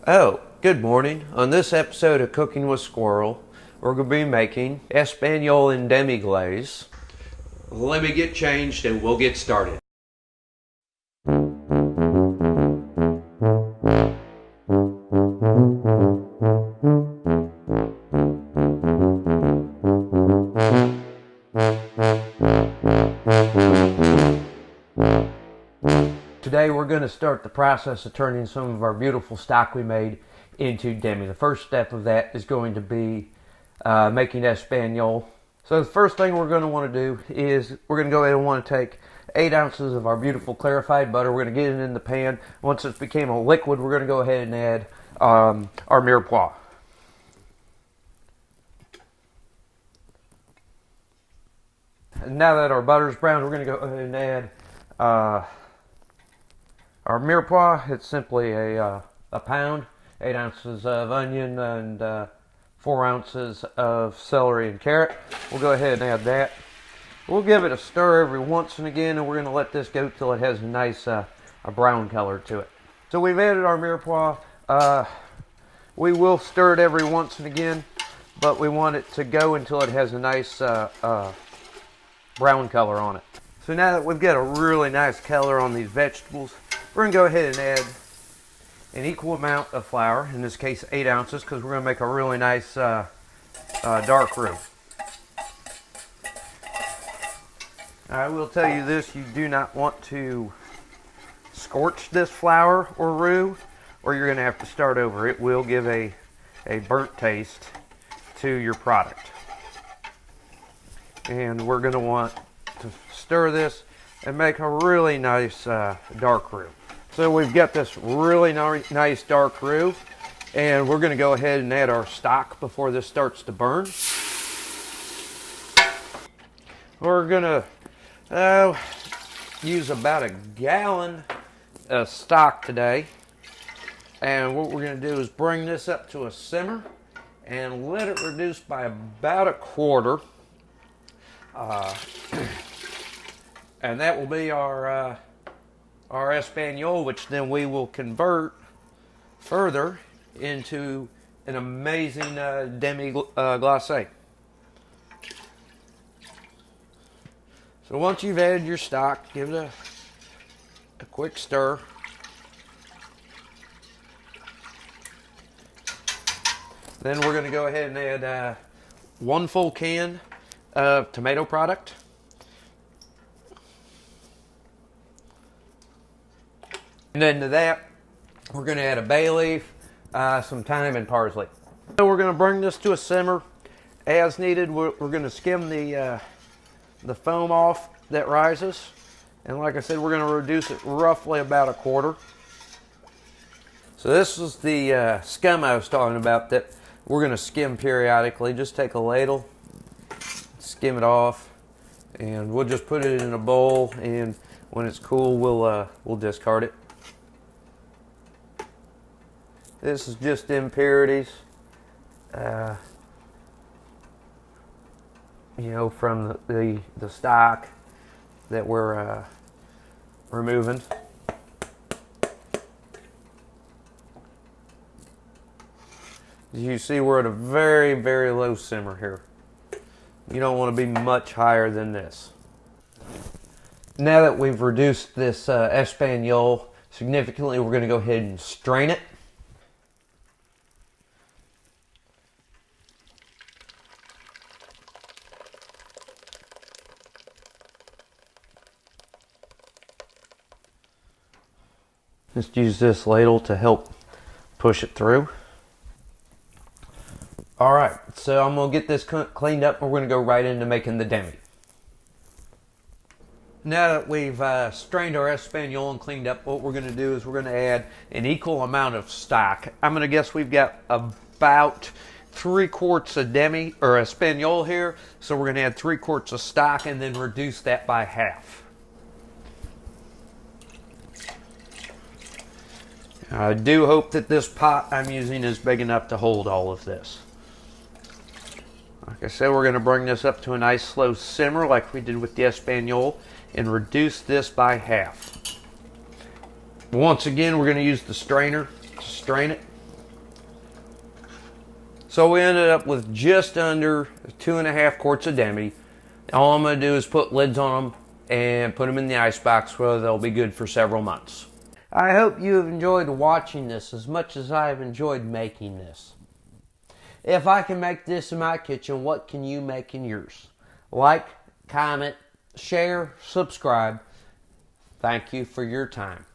Oh, good morning. On this episode of Cooking with Squirrel, we're going to be making Espanol and Demi glaze. Let me get changed and we'll get started. Today we're going to start the process of turning some of our beautiful stock we made into Demi. The first step of that is going to be making Espanol. So the first thing we're going to want to do is we're going to go ahead and want to take 8 ounces of our beautiful clarified butter. We're going to get it in the pan. Once it became a liquid, we're going to go ahead and add our mirepoix. And now that our butter's browned, we're going to go ahead and add our mirepoix. It's simply a pound, 8 ounces of onion, and 4 ounces of celery and carrot. We'll go ahead and add that. We'll give it a stir every once and again, and we're going to let this go till it has a nice a brown color to it. So we've added our mirepoix. We will stir it every once and again, but we want it to go until it has a nice brown color on it. So now that we've got a really nice color on these vegetables, we're going to go ahead and add an equal amount of flour, in this case 8 ounces, because we're going to make a really nice dark roux. I will tell you this, you do not want to scorch this flour or roux, or you're going to have to start over. It will give a burnt taste to your product. And we're going to want to stir this and make a really nice dark roux. So we've got this really nice dark roux, and we're going to go ahead and add our stock before this starts to burn. We're going to use about a gallon of stock today, and what we're going to do is bring this up to a simmer and let it reduce by about a quarter, and that will be our Espanol, which then we will convert further into an amazing Demi glace. So once you've added your stock, give it a quick stir. Then we're going to go ahead and add 1 full can of tomato product. And then to that, we're going to add a bay leaf, some thyme, and parsley. So we're going to bring this to a simmer. As needed, we're going to skim the foam off that rises. And like I said, we're going to reduce it roughly about a quarter. So this is the scum I was talking about that we're going to skim periodically. Just take a ladle, skim it off, and we'll just put it in a bowl, and when it's cool, we'll discard it. This is just impurities, from the stock that we're removing. As you see, we're at a very, very low simmer here. You don't want to be much higher than this. Now that we've reduced this Espanol significantly, we're going to go ahead and strain it. Just use this ladle to help push it through. Alright, so I'm going to get this cleaned up and we're going to go right into making the Demi. Now that we've strained our Espanol and cleaned up, what we're going to do is we're going to add an equal amount of stock. I'm going to guess we've got about 3 quarts of Demi or Espanol here, so we're going to add 3 quarts of stock and then reduce that by half. I do hope that this pot I'm using is big enough to hold all of this. Like I said, we're going to bring this up to a nice slow simmer like we did with the Espanol and reduce this by half. Once again, we're going to use the strainer to strain it. So we ended up with just under 2.5 quarts of Demi. All I'm going to do is put lids on them and put them in the icebox where they'll be good for several months. I hope you have enjoyed watching this as much as I have enjoyed making this. If I can make this in my kitchen, what can you make in yours? Like, comment, share, subscribe. Thank you for your time.